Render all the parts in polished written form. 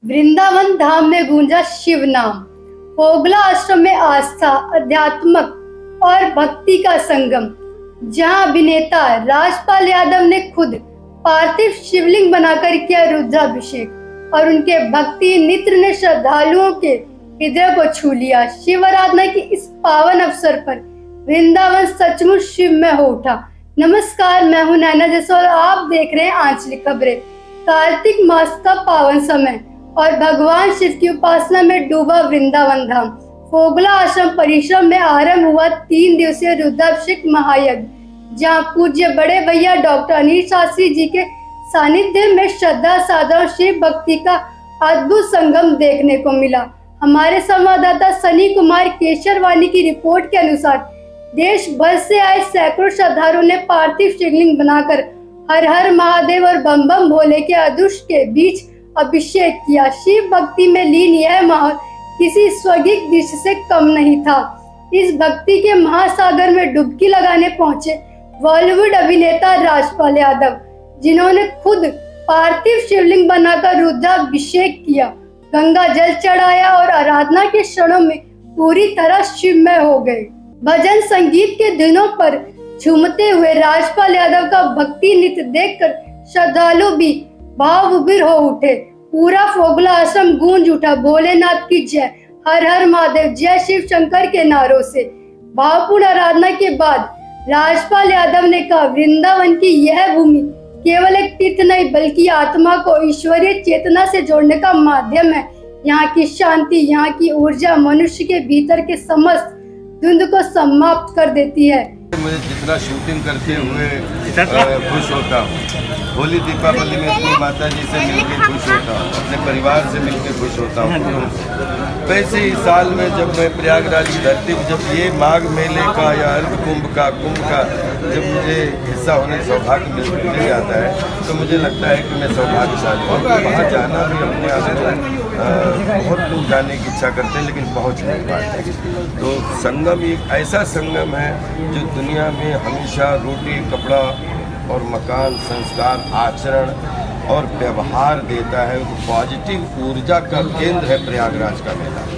वृंदावन धाम में गूंजा शिव नाम। फोगला आश्रम में आस्था, अध्यात्मक और भक्ति का संगम, जहां अभिनेता राजपाल यादव ने खुद पार्थिव शिवलिंग बनाकर किया रुद्राभिषेक और उनके भक्ति नित्र ने श्रद्धालुओं के हृदय को छू लिया। शिव आराधना की इस पावन अवसर पर वृंदावन सचमुच शिवमय हो उठा। नमस्कार, मैं हूं नैना जसवाल, आप देख रहे हैं आंचलिक खबरें। कार्तिक मास का पावन समय और भगवान शिव की उपासना में डूबा वृंदावन धाम। फोगला आश्रम परिसर में आरंभ हुआ 3 दिवसीय रुद्राभिषेक महायज्ञ, जहां पूज्य बड़े भैया डॉक्टर अनिल शास्त्री जी के सानिध्य में श्रद्धा, साधना और शिव भक्ति का अद्भुत संगम देखने को मिला। हमारे संवाददाता सनी कुमार केशरवानी की रिपोर्ट के अनुसार देश भर से आए सैकड़ों श्रद्धालुओं ने पार्थिव शिवलिंग बनाकर हर हर महादेव और बम बम भोले के आदर्श के बीच अभिषेक किया। शिव भक्ति में लीन यह माहौल किसी स्वर्गिक दृश्य से कम नहीं था। इस भक्ति के महासागर में डुबकी लगाने पहुंचे बॉलीवुड अभिनेता राजपाल यादव, जिन्होंने खुद पार्थिव शिवलिंग बनाकर रुद्राभिषेक किया, गंगा जल चढ़ाया और आराधना के क्षणों में पूरी तरह शिवमय हो गए। भजन संगीत के दिनों पर झूमते हुए राजपाल यादव का भक्ति नृत्य देखकर श्रद्धालु भी भावविभोर हो उठे। पूरा फोगला आश्रम गूंज उठा भोलेनाथ की जय, हर हर महादेव, जय शिव शंकर के नारों से। भावपूर्ण आराधना के बाद राजपाल यादव ने कहा, वृंदावन की यह भूमि केवल एक तीर्थ नहीं बल्कि आत्मा को ईश्वरीय चेतना से जोड़ने का माध्यम है। यहाँ की शांति, यहाँ की ऊर्जा मनुष्य के भीतर के समस्त द्वंद्व को समाप्त कर देती है। मुझे जितना शूटिंग करते हुए खुश होता हूँ, होली दीपावली में अपनी माता जी से मिलकर खुश होता हूँ, अपने परिवार से मिलकर खुश होता हूँ, वैसे ही साल में जब मैं प्रयागराज की धरती में जब ये माघ मेले का या कुंभ का जब मुझे हिस्सा होने का सौभाग्य मिल जाता है तो मुझे लगता है कि मैं सौभाग्यशाली हूँ। वहाँ जाना भी अपने आप बहुत दूर जाने की इच्छा करते हैं लेकिन पहुँच नहीं पाते। तो संगम एक ऐसा संगम है जो दुनिया में हमेशा रोटी, कपड़ा और मकान, संस्कार, आचरण और व्यवहार देता है। तो पॉजिटिव ऊर्जा का केंद्र है प्रयागराज का मेला।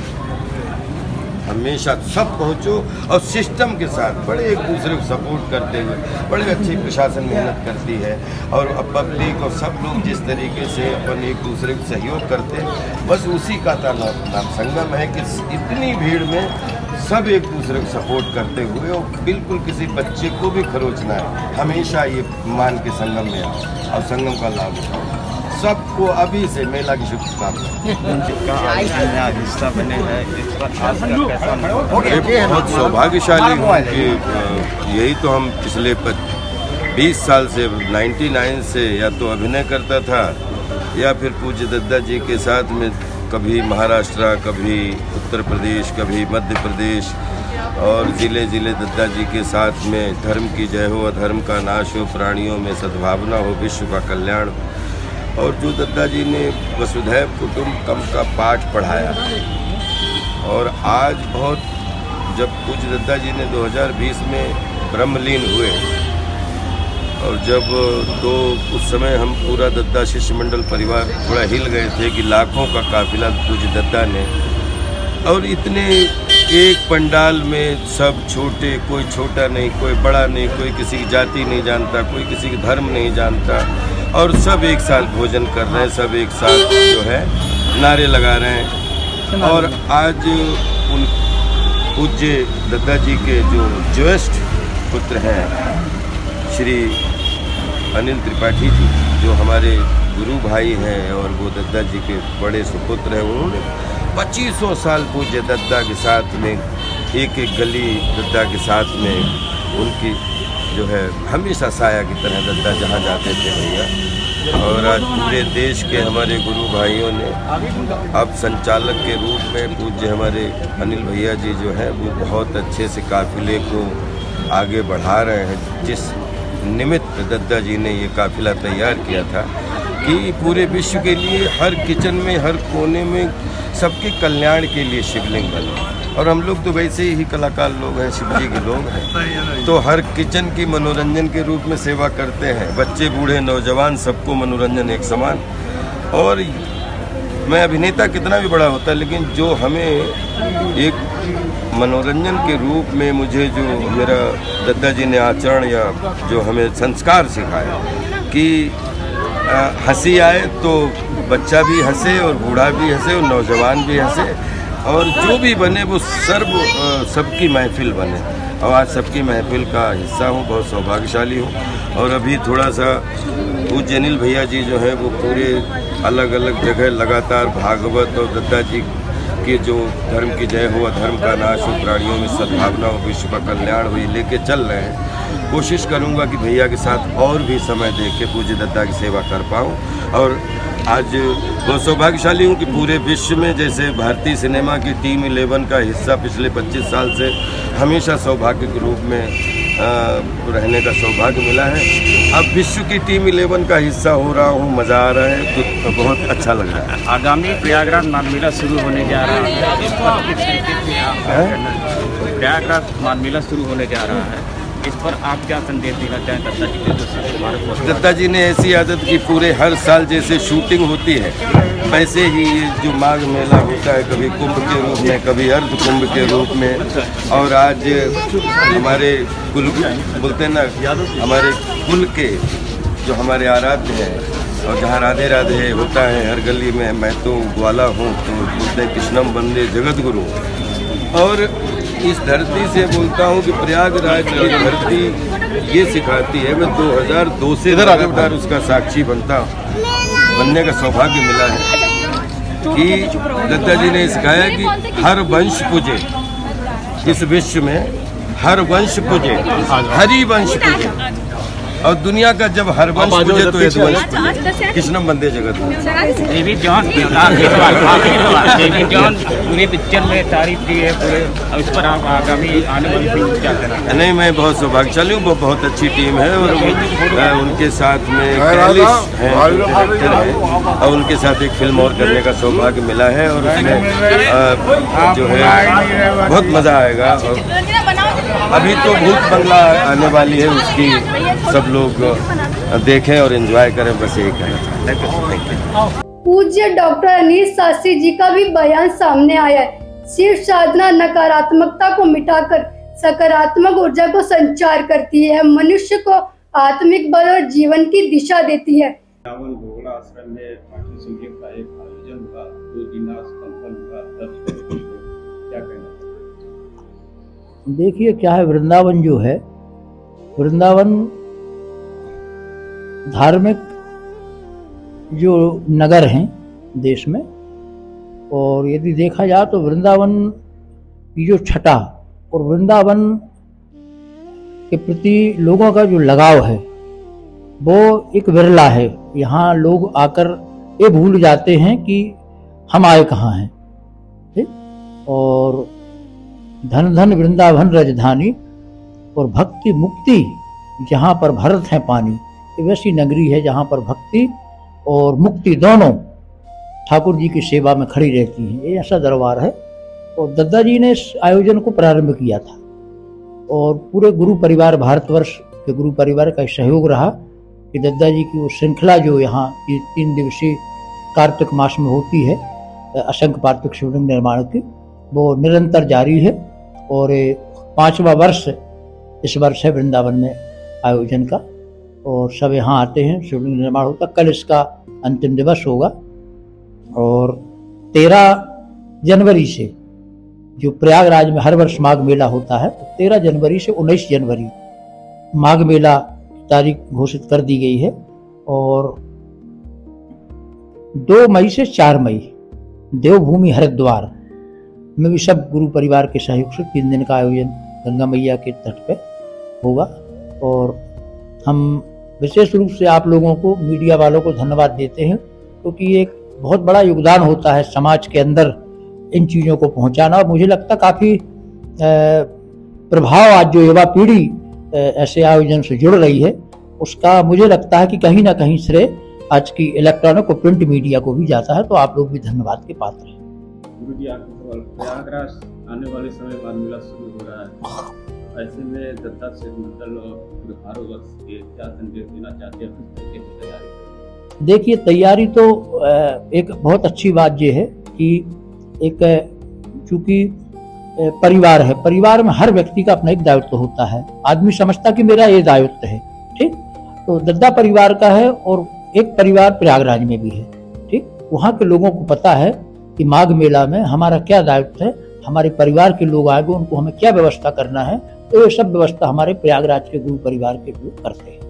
हमेशा सब पहुँचो और सिस्टम के साथ बड़े एक दूसरे को सपोर्ट करते हुए बड़े अच्छी प्रशासन मेहनत करती है और अब पब्लिक और सब लोग जिस तरीके से अपन एक दूसरे को सहयोग करते हैं, बस उसी का नाम संगम है कि इतनी भीड़ में सब एक दूसरे को सपोर्ट करते हुए और बिल्कुल किसी बच्चे को भी खरोचना है। हमेशा ये मान के संगम में आओ और संगम का लाभ उठाओ। सबको अभी से मेला की शुभकामनाएं। हिस्सा बने हैं, इस पर आपका कैसा अनुभव? बहुत सौभाग्यशाली हूँ कि यही तो हम पिछले 20 साल से 99 से या तो अभिनय करता था या फिर पूज्य दद्दा जी के साथ में कभी महाराष्ट्र, कभी उत्तर प्रदेश, कभी मध्य प्रदेश और ज़िले दद्दा जी के साथ में धर्म की जय हो, अधर्म का नाश हो, प्राणियों में सद्भावना हो, विश्व का कल्याण। और जो दद्दा जी ने वसुधैव कुटुंबकम का पाठ पढ़ाया और आज बहुत जब पूज्य दद्दा जी ने 2020 में ब्रह्मलीन हुए और जब तो उस समय हम पूरा दद्दा शिष्य मंडल परिवार थोड़ा हिल गए थे कि लाखों का काफिला पूज्य दद्दा ने और इतने एक पंडाल में सब छोटे, कोई छोटा नहीं, कोई बड़ा नहीं, कोई किसी की जाति नहीं जानता, कोई किसी की धर्म नहीं जानता और सब एक साथ भोजन कर रहे हैं, सब एक साथ जो है नारे लगा रहे हैं। और आज उन पूज्य दद्दा जी के जो ज्येष्ठ पुत्र हैं श्री अनिल त्रिपाठी जी, जो हमारे गुरु भाई हैं और वो दद्दा जी के बड़े सुपुत्र हैं, उन्होंने 2500 साल पूज्य दद्दा के साथ में एक गली दद्दा के साथ में उनकी जो है हमेशा साया की तरह दद्दा जहाँ जाते थे भैया। और आज पूरे देश के हमारे गुरु भाइयों ने अब संचालक के रूप में पूज्य हमारे अनिल भैया जी जो हैं वो बहुत अच्छे से काफिले को आगे बढ़ा रहे हैं। जिस निमित्त दद्दा जी ने ये काफिला तैयार किया था कि पूरे विश्व के लिए हर किचन में, हर कोने में सबके कल्याण के लिए शिवलिंग बने। और हम लोग तो वैसे ही कलाकार लोग हैं, शिव जी के लोग हैं, तो हर किचन की मनोरंजन के रूप में सेवा करते हैं। बच्चे, बूढ़े, नौजवान सबको मनोरंजन एक समान। और मैं अभिनेता कितना भी बड़ा होता, लेकिन जो हमें एक मनोरंजन के रूप में मुझे जो मेरा दद्दा जी ने आचरण या जो हमें संस्कार सिखाया कि हंसी आए तो बच्चा भी हंसे और बूढ़ा भी हंसे और नौजवान भी हंसे, और जो भी बने वो सबकी महफिल बने। और आज सबकी महफिल का हिस्सा हूँ, बहुत सौभाग्यशाली हूँ। और अभी थोड़ा सा पूज्य अनिल भैया जी जो है वो पूरे अलग अलग जगह लगातार भागवत और दद्दा जी के जो धर्म की जय हो, धर्म का नाश हो, प्राणियों में सद्भावना हो, विश्व का कल्याण हो, ये लेके चल रहे हैं। कोशिश करूंगा कि भैया के साथ और भी समय दे के पूज्य दद्दा की सेवा कर पाऊँ। और आज बहुत सौभाग्यशाली हूँ कि पूरे विश्व में जैसे भारतीय सिनेमा की टीम 11 का हिस्सा पिछले 25 साल से हमेशा सौभाग्य के रूप में रहने का सौभाग्य मिला है। अब विश्व की टीम 11 का हिस्सा हो रहा हूँ, मज़ा आ रहा है, तो बहुत अच्छा लग रहा है। आगामी प्रयागराज माघ मेला शुरू होने जा रहा है, इस पर किस तरीके से आप प्रयागराज माघ मेला शुरू होने जा रहा है, इस पर आप क्या संदेश देना चाहें दद्दा जी के? दद्दा जी ने ऐसी आदत की पूरे हर साल जैसे शूटिंग होती है वैसे ही ये जो माघ मेला होता है, कभी कुंभ के रूप में, कभी अर्ध कुंभ के रूप में। और आज हमारे कुल बोलते हैं ना, हमारे कुल के जो हमारे आराध्य हैं और जहाँ राधे राधे होता है हर गली में, मैं तो ग्वाला हूँ तो बोलते हैं कृष्णम वंदे जगत गुरु। और इस धरती से बोलता हूँ कि प्रयागराज की धरती ये सिखाती है, मैं 2002 से लगातार उसका साक्षी बनने का सौभाग्य मिला है कि दद्दा जी ने सिखाया कि हर वंश पूजे, इस विश्व में हर वंश पूजे, हरि वंश पूजे। और दुनिया का जब हर वंश पूजे तो यदु वंश पूजे, कृष्णम वंदे जगत गुरु। देवी जॉन पूरे पिक्चर में तारीफ दी है पूरे, अब इस पर आप आगामी आने वाली फिल्म क्या करना? नहीं, मैं बहुत सौभाग्यशाली हूँ, वो बहुत अच्छी टीम है और उनके साथ में कैलिश हैं डायरेक्टर हैं, और उनके साथ एक फिल्म और करने का सौभाग्य मिला है। और उसमें जो है बहुत मज़ा आएगा। और अभी तो भूत बंगला आने वाली है, उसकी सब लोग देखें और एंजॉय करें, बस यही कहना चाहता हूं। पूज्य डॉक्टर अनीश शास्त्री जी का भी बयान सामने आया है। शिव साधना नकारात्मकता को मिटाकर सकारात्मक ऊर्जा को संचार करती है, मनुष्य को आत्मिक बल और जीवन की दिशा देती है। भोगला आश्रम में पाठी संगीत का एक आयोजन हुआ, 2 दिन संपन्न हुआ, क्या कहना? देखिए क्या है, वृंदावन जो है, वृंदावन धार्मिक जो नगर हैं देश में, और यदि देखा जाए तो वृंदावन की जो छटा और वृंदावन के प्रति लोगों का जो लगाव है वो एक विरला है। यहाँ लोग आकर ये भूल जाते हैं कि हम आए कहाँ हैं, ठीक? और धन धन वृंदावन राजधानी और भक्ति मुक्ति जहाँ पर भरत है पानी, ये वैसी नगरी है जहाँ पर भक्ति और मुक्ति दोनों ठाकुर जी की सेवा में खड़ी रहती हैं। ये ऐसा दरबार है। और दद्दा जी ने इस आयोजन को प्रारंभ किया था और पूरे गुरु परिवार, भारतवर्ष के गुरु परिवार का सहयोग रहा कि दद्दा जी की वो श्रृंखला जो यहाँ 3 दिवसीय कार्तिक मास में होती है, असंख्य पार्थिव शिवलिंग निर्माण की, वो निरंतर जारी है। और 5वां वर्ष इस वर्ष है वृंदावन में आयोजन का, और सब यहाँ आते हैं, शिवलिंग निर्माण होता। कल इसका अंतिम दिवस होगा। और 13 जनवरी से जो प्रयागराज में हर वर्ष माघ मेला होता है, 13 जनवरी से 19 जनवरी माघ मेला तारीख घोषित कर दी गई है। और 2 मई से 4 मई देवभूमि हरिद्वार में भी सब गुरु परिवार के सहयोग से 3 दिन का आयोजन गंगा मैया के तट पे होगा। और हम विशेष रूप से आप लोगों को, मीडिया वालों को धन्यवाद देते हैं, क्योंकि ये एक बहुत बड़ा योगदान होता है समाज के अंदर इन चीज़ों को पहुंचाना। और मुझे लगता काफ़ी प्रभाव आज जो युवा पीढ़ी ऐसे आयोजन से जुड़ रही है, उसका मुझे लगता है कि कहीं ना कहीं श्रेय आज की इलेक्ट्रॉनिक और प्रिंट मीडिया को भी जाता है। तो आप लोग भी धन्यवाद के पात्र हैं। गुरु जी, आपको सवाल, प्रयागराज आने वाले समय बाद मेला शुरू हो रहा है, ऐसे में दद्दा से मतलब भारतवर्ष के क्या संदेश देना चाहते हैं, किस तरीके से तैयारी? देखिए, तैयारी तो एक बहुत अच्छी बात ये है कि एक चूंकि परिवार है, परिवार में हर व्यक्ति का अपना एक दायित्व होता है। आदमी समझता कि मेरा ये दायित्व है, ठीक। तो दद्दा परिवार का है और एक परिवार प्रयागराज में भी है, ठीक। वहाँ के लोगों को पता है कि माघ मेला में हमारा क्या दायित्व है, हमारे परिवार के लोग आएंगे, उनको हमें क्या व्यवस्था करना है। तो ये सब व्यवस्था हमारे प्रयागराज के गुरु परिवार के लोग करते हैं।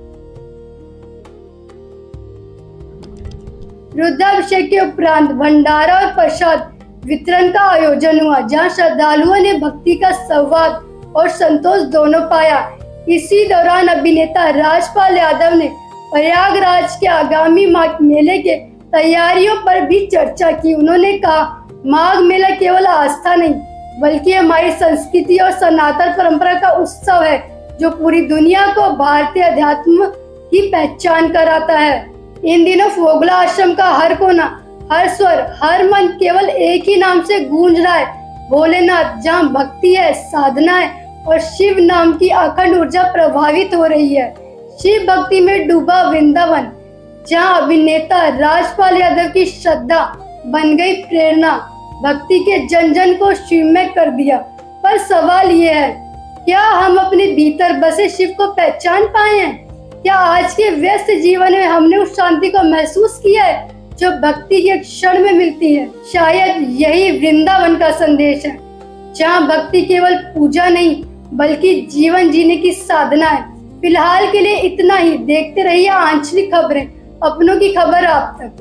रुद्राभिषेक के उपरांत भंडारा और प्रसाद वितरण का आयोजन हुआ, जहां श्रद्धालुओं ने भक्ति का संवाद और संतोष दोनों पाया। इसी दौरान अभिनेता राजपाल यादव ने प्रयागराज के आगामी माघ मेले के तैयारियों पर भी चर्चा की। उन्होंने कहा, माघ मेला केवल आस्था नहीं बल्कि हमारी संस्कृति और सनातन परंपरा का उत्सव है, जो पूरी दुनिया को भारतीय अध्यात्म की पहचान कराता है। इन दिनों फोगला आश्रम का हर कोना, हर स्वर, हर मन केवल एक ही नाम से गूंज रहा है, भोलेनाथ। जहाँ भक्ति है, साधना है और शिव नाम की अखंड ऊर्जा प्रभावित हो रही है। शिव भक्ति में डूबा वृंदावन, जहाँ अभिनेता राजपाल यादव की श्रद्धा बन गई प्रेरणा, भक्ति के जन जन को शिवमय कर दिया। पर सवाल ये है, क्या हम अपने भीतर बसे शिव को पहचान पाए हैं? क्या आज के व्यस्त जीवन में हमने उस शांति को महसूस किया है जो भक्ति के क्षण में मिलती है? शायद यही वृंदावन का संदेश है, जहाँ भक्ति केवल पूजा नहीं बल्कि जीवन जीने की साधना है। फिलहाल के लिए इतना ही। देखते रहिए आंचलिक खबरें, अपनों की खबर आप तक।